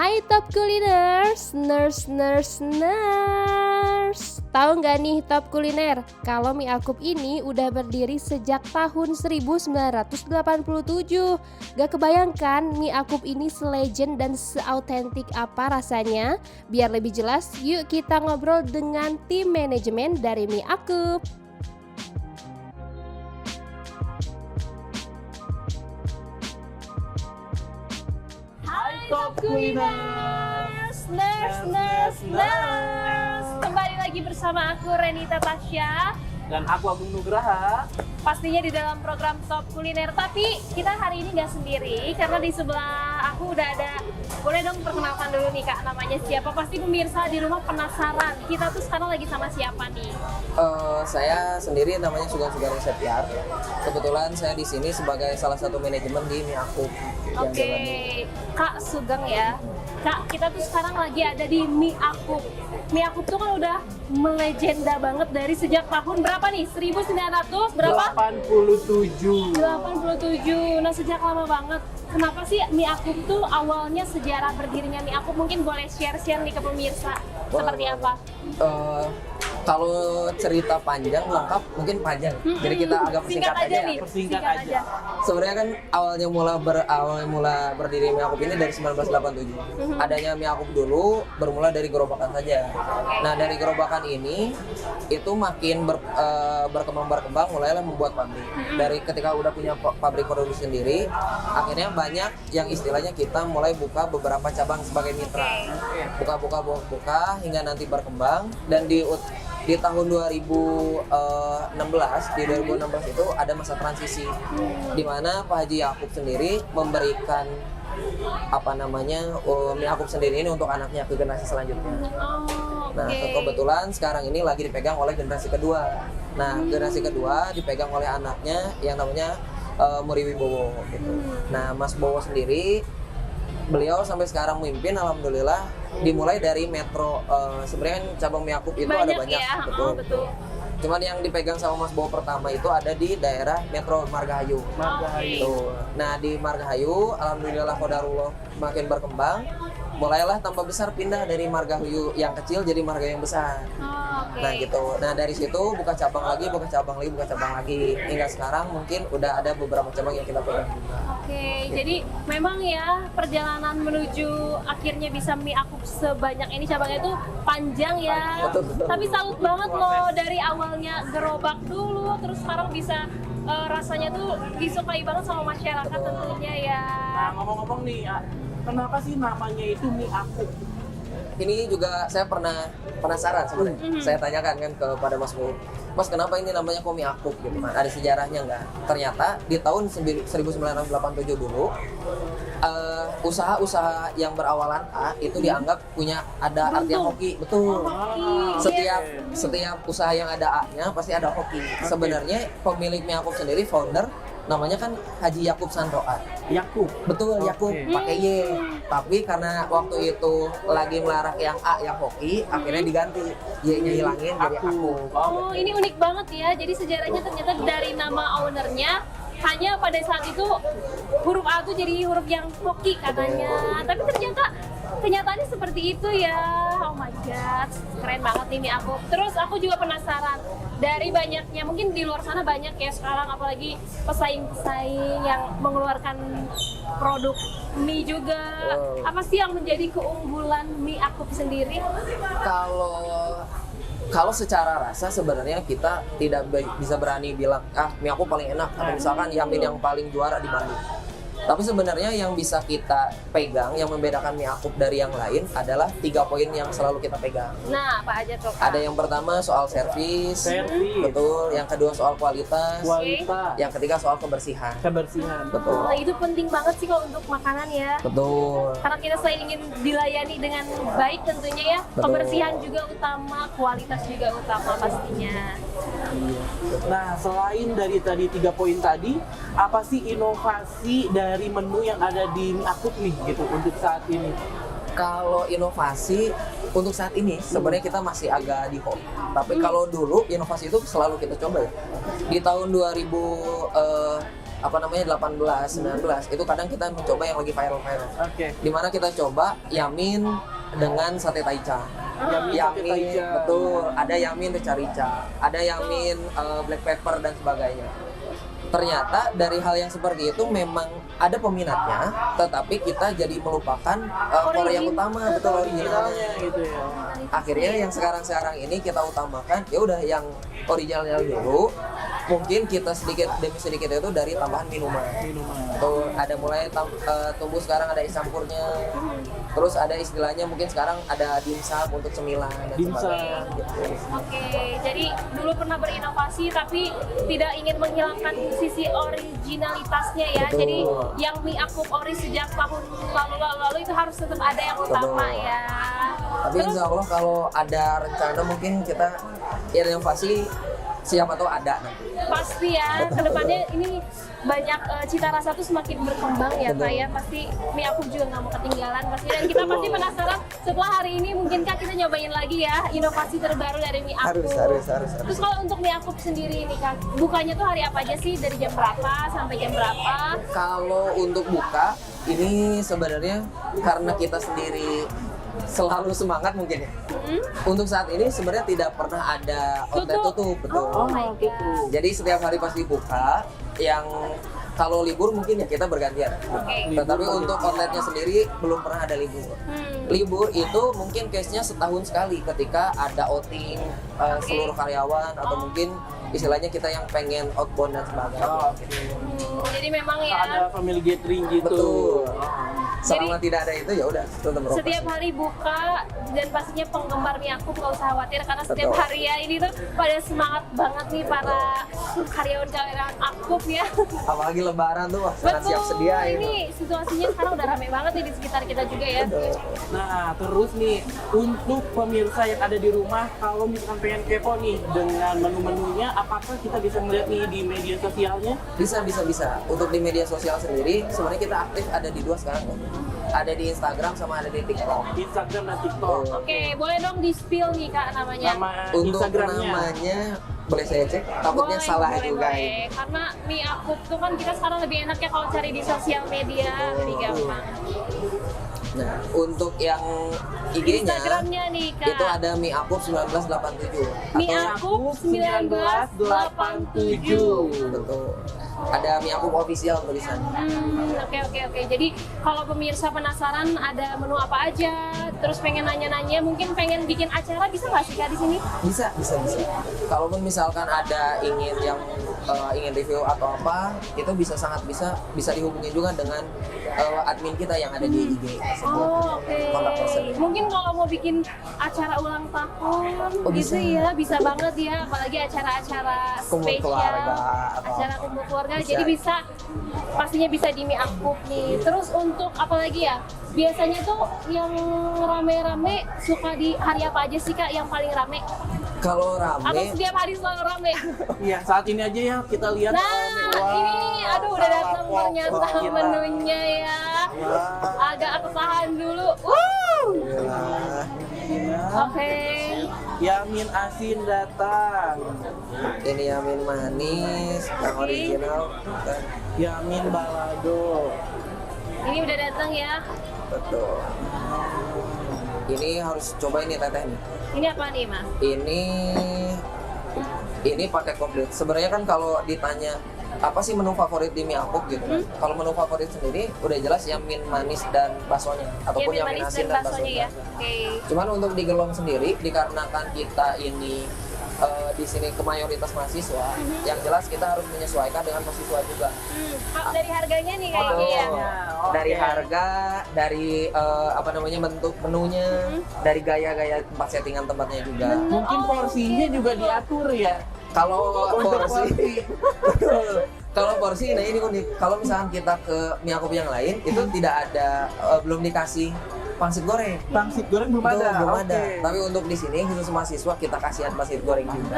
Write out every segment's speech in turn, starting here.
Hai Top Kuliners, nurse. Tahu nggak nih Top Kuliner, kalau mie akup ini udah berdiri sejak tahun 1987. Gak kebayangkan mie akup ini selegend dan seautentik apa rasanya? Biar lebih jelas, yuk kita ngobrol dengan tim manajemen dari mie akup. Top Kuliners, nurse. Kembali lagi bersama aku Renita Tasya dan aku Agung Nugraha. pastinya di dalam program Top Kuliner. Tapi kita hari ini nggak sendiri karena di sebelah aku udah ada. Boleh dong perkenalkan dulu nih Kak, namanya siapa? Pasti pemirsa di rumah penasaran. Kita tuh sekarang lagi sama siapa nih? Saya sendiri namanya Sugeng Septiar. Kebetulan saya di sini sebagai salah satu manajemen di mie akup. Oke, Kak Sugeng ya. Kak, kita tuh sekarang lagi ada di mie akup. Mie akup tuh kan udah melegenda banget dari sejak tahun berapa nih? 1900 berapa? 87. 87. Nah, sejak lama banget. Kenapa sih mie akup tuh awalnya sejarah berdirinya mie akup? Mungkin boleh share nih ke pemirsa. Seperti apa? Kalau cerita panjang lengkap mungkin panjang, jadi kita agak persingkat aja nih. ya. Persingkat aja. Sebenarnya kan awalnya mula berdiri mie akup ini dari 1987. Adanya mie akup dulu bermula dari gerobakan saja. Nah, dari gerobakan ini itu makin berkembang mulailah membuat pabrik. Dari ketika udah punya pabrik produksi sendiri, akhirnya banyak yang istilahnya kita mulai buka beberapa cabang sebagai mitra. Buka hingga nanti berkembang, dan di tahun 2016 itu ada masa transisi di mana Pak Haji Yakub sendiri memberikan mie akup sendiri ini untuk anaknya ke generasi selanjutnya. Nah, kebetulan sekarang ini lagi dipegang oleh generasi kedua. Nah, generasi kedua dipegang oleh anaknya yang namanya Muri Wibowo gitu. Nah, Mas Bowo sendiri, beliau sampai sekarang memimpin, alhamdulillah, dimulai dari metro. Sebenarnya kan cabang mie akup itu ada banyak ya? betul. Cuman yang dipegang sama Mas Bowo pertama itu ada di daerah Metro Margahayu. Tuh. Nah, di Margahayu alhamdulillah qadarullah makin berkembang. Mulailah tambah besar, pindah dari Margahayu yang kecil jadi Margahayu yang besar. Nah gitu. Nah, dari situ buka cabang lagi. Hingga sekarang mungkin udah ada beberapa cabang yang kita pegang juga. Jadi memang ya perjalanan menuju akhirnya bisa mie akup sebanyak ini cabangnya itu panjang ya. Betul. Tapi salut banget loh, dari awalnya gerobak dulu terus sekarang bisa rasanya tuh disukai banget sama masyarakat tentunya ya. Nah, ngomong-ngomong nih, kenapa sih namanya itu mie akup? Ini juga saya pernah penasaran sebenarnya. Saya tanyakan kan kepada Mas Bowo, Mas, kenapa ini namanya kok mie akup gitu kan? Ada sejarahnya nggak? Ternyata di tahun 1987 dulu, usaha-usaha yang berawalan A itu dianggap ada artian hoki. Betul. Setiap usaha yang ada A-nya pasti ada hoki. Sebenarnya pemilik mie akup sendiri, founder, namanya kan Haji Yakub Sanroat. Yakub. Betul, Yakub pakai Y. Tapi karena waktu itu lagi melarang yang A yang hoki, akhirnya diganti, Y-nya hilangin jadi Akub. Oh, ini unik banget ya. Jadi sejarahnya ternyata dari nama ownernya, hanya pada saat itu huruf A itu jadi huruf yang hoki katanya. Tapi ternyata kenyataannya seperti itu ya. Oh my god, keren banget nih mie akup. Terus aku juga penasaran, dari banyaknya, mungkin di luar sana banyak ya sekarang, apalagi pesaing-pesaing yang mengeluarkan produk mie juga. Apa sih yang menjadi keunggulan mie akup sendiri? Kalau secara rasa sebenarnya kita tidak bisa berani bilang mie akup paling enak, atau misalkan Yamin yang paling juara di Bandung. Tapi sebenarnya yang bisa kita pegang, yang membedakan mie akup dari yang lain adalah 3 poin yang selalu kita pegang. Nah, apa aja tuh? Ada yang pertama soal servis, betul. Yang kedua soal kualitas. Yang ketiga soal kebersihan. Betul. Nah, itu penting banget sih kalau untuk makanan ya. Betul. Karena kita selain ingin dilayani dengan baik tentunya ya, Betul. kebersihan juga utama, kualitas juga utama pastinya. Nah, selain dari tadi 3 poin tadi, apa sih inovasi dari menu yang ada di mie akup nih gitu untuk saat ini? Kalau inovasi untuk saat ini sebenarnya kita masih agak di hold. Tapi kalau dulu inovasi itu selalu kita coba ya. Di tahun apa namanya 18, 19 itu kadang kita mencoba yang lagi viral-viral. Oke. Dimana kita coba yamin dengan sate taichan. Yamin sate taichan. Betul, ada yamin rica-rica, ada yamin black pepper dan sebagainya. Ternyata dari hal yang seperti itu memang ada peminatnya, tetapi kita jadi melupakan core yang utama, betul originalnya. Originalnya gitu ya. Akhirnya yang sekarang ini kita utamakan ya udah yang originalnya dulu. Mungkin kita sedikit demi sedikit itu dari tambahan minuman. Tuh ada mulai tumbuh sekarang ada es campurnya. Terus ada istilahnya mungkin sekarang ada dimsum untuk cemilan dan Dimsum. sebagainya. Gitu. Oke, jadi dulu pernah berinovasi tapi tidak ingin menghilangkan sisi originalitasnya ya. Betul. Jadi yang mie akup ori sejak tahun lalu itu harus tetap ada yang utama Betul. ya. Tapi insya Allah kalau ada rencana mungkin kita inovasi siapa tahu ada nanti. Pasti ya, kedepannya ini banyak cita rasa tuh semakin berkembang ya Betul. Kak ya. Pasti mie akup juga nggak mau ketinggalan pasti. Dan kita pasti penasaran setelah hari ini mungkinkah kita nyobain lagi ya inovasi terbaru dari mie akup. Harus. Terus kalau untuk mie akup sendiri nih Kak, bukanya tuh hari apa aja sih? Dari jam berapa sampai jam berapa? Kalau untuk buka ini sebenarnya karena kita sendiri selalu semangat mungkin ya. Untuk saat ini sebenarnya tidak pernah ada outlet tutup, betul. Oh my god. Jadi setiap hari pasti buka. Yang kalau libur mungkin ya kita bergantian. Oke. Tetapi untuk outletnya sendiri belum pernah ada libur. Libur itu mungkin case-nya setahun sekali ketika ada outing seluruh karyawan atau mungkin istilahnya kita yang pengen outbound dan sebagainya. Oh, Jadi memang ya ada family gathering gitu. Betul. Selama tidak ada itu ya udah tetap beroperasi. setiap hari buka dan pastinya penggemar mie akup nggak usah khawatir karena setiap Betul. hari ya ini tuh pada semangat banget nih para karyawan-karyawan akup ya. Apalagi lebaran tuh wah, sangat siap sedia ya. Ini situasinya sekarang udah rame banget nih di sekitar kita juga ya. Nah, terus nih untuk pemirsa yang ada di rumah, kalau misalkan pengen kepo nih dengan menu-menunya, apakah kita bisa ngeliat nih di media sosialnya? Bisa. Untuk di media sosial sendiri sebenarnya kita aktif ada di dua sekarang kan. Ada di Instagram sama ada di TikTok. Instagram dan TikTok. Oke, boleh dong di spill nih Kak namanya. Nama Untuk Instagramnya. namanya boleh saya cek, takutnya Boleh, salah boleh, juga. boleh. Karena mie akup tuh kan kita sekarang lebih enak ya kalau cari di sosial media, lebih gampang. Nah, untuk yang IG-nya Instagramnya nih Kak. itu ada mie akup 1987. Mie Atau akup 1987. betul. Ada mie akup official tulisannya. Oke. Jadi kalau pemirsa penasaran ada menu apa aja, terus pengen nanya-nanya, mungkin pengen bikin acara bisa nggak sih Kak di sini? Bisa. Kalaupun misalkan ada ingin review atau apa, itu sangat bisa dihubungi juga dengan admin kita yang ada di IG tersebut. Oh, oke. Kontak person. Mungkin kalau mau bikin acara ulang tahun Oh, gitu bisa. ya, bisa banget ya, apalagi acara-acara Kumpul spesial, keluarga atau acara apa. kumpul keluarga. Bisa. Jadi pastinya bisa di mie akup nih. Terus untuk apa lagi ya? Biasanya tuh yang rame-rame suka di hari apa aja sih Kak yang paling rame? Kalau Atau rame, setiap hari selalu rame? Iya, saat ini aja ya kita lihat. Nah, Wah, ini aduh udah datang salapok ternyata kita. menunya ya. Wah. Agak ketahan dulu. Yalah. Oke. Yamin asin datang. Ini yamin manis, yang original. Bukan. Yamin balado. Ini udah datang ya. Betul. Ini harus coba ini teteh nih. Ini apa nih Mas? Ini pakai komplit. Sebenarnya kan kalau ditanya apa sih menu favorit di mie akup gitu kan. Kalau menu favorit sendiri udah jelas yamin manis dan baksonya ataupun Yamin yamin manis asin dan dan baksonya baksonya. ya. Oke. Cuman untuk di Gelong sendiri dikarenakan kita ini di sini ke mayoritas mahasiswa, yang jelas kita harus menyesuaikan dengan mahasiswa juga. Dari harganya nih kayaknya ya. Oke. Dari harga, dari bentuk menunya, dari gaya-gaya tempat settingan tempatnya juga. Mungkin porsinya juga diatur ya. Kalau Untuk porsi, kalau porsi, nah ini unik. Kalau misalkan kita ke mie akup yang lain, itu tidak ada, belum dikasih pangsit goreng. Pangsit goreng belum Itu ada. belum Oke. ada. Tapi untuk di sini khusus mahasiswa kita kasihan pangsit goreng juga.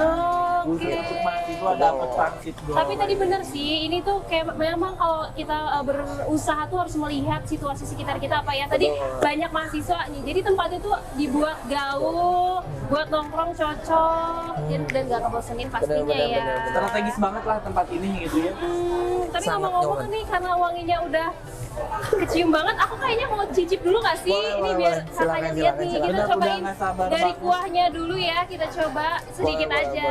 Oke. Untuk mahasiswa dapat pangsit goreng. Tapi tadi bener sih, ini tuh kayak memang kalau kita berusaha tuh harus melihat situasi sekitar kita apa ya. Tadi Betul. banyak mahasiswa nih, jadi tempatnya tuh dibuat gaul, buat nongkrong cocok dan nggak kebosenin pastinya ya. Strategis banget lah tempat ini gitu ya. Tapi Sangat ngomong-ngomong nyaman. nih karena wanginya udah kecium banget, aku kayaknya mau cicip dulu nggak sih? Boleh, Ini boleh, biar boleh. kakaknya Silakan, lihat nih. silakan. Kita Udah cobain nggak sabar dari banget. kuahnya dulu ya. Kita coba sedikit Boleh, aja.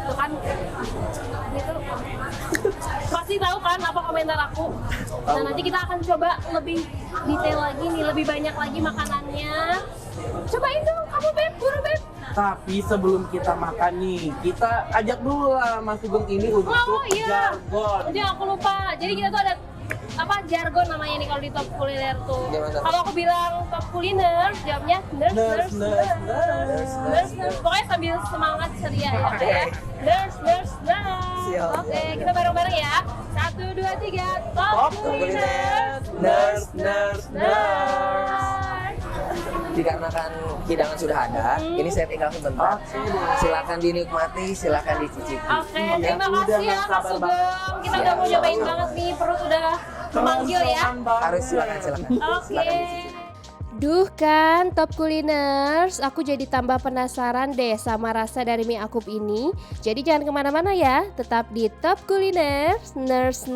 Tuh kan, gitu. Pasti tahu kan apa komentar aku. Nah nanti kita akan coba lebih detail lagi nih, lebih banyak lagi makanannya. Cobain dong, kamu Beb, buru Beb. Tapi sebelum kita makan nih, kita ajak dulu lah Mas Sugeng ini untuk Oh iya. jargon. Jadi aku lupa. Jadi kita tuh ada apa jargon namanya nih kalau di Top Kuliner tuh. Gimana? Kalau aku bilang Top Kuliner, jawabnya nurse. Pokoknya sambil semangat ceria ya Kak ya. Nurse. Siap. Oke, kita bareng-bareng ya. 1, 2, 3. Top Kuliner. Nurse. Dikarenakan hidangan sudah ada, ini saya tinggal sebentar. Silakan dinikmati, silakan dicicipi. Oke, terima Udah kasih ya nggak Kak sabar Sugeng. Kita Siap, udah mau nyobain sama-sama. banget nih, perut udah memanggil ya. Harus silakan. Oke. Silakan dicicipi. Duh kan, Top Kuliners, aku jadi tambah penasaran deh sama rasa dari mie akup ini. Jadi jangan kemana-mana ya, tetap di Top Kuliners, nurse.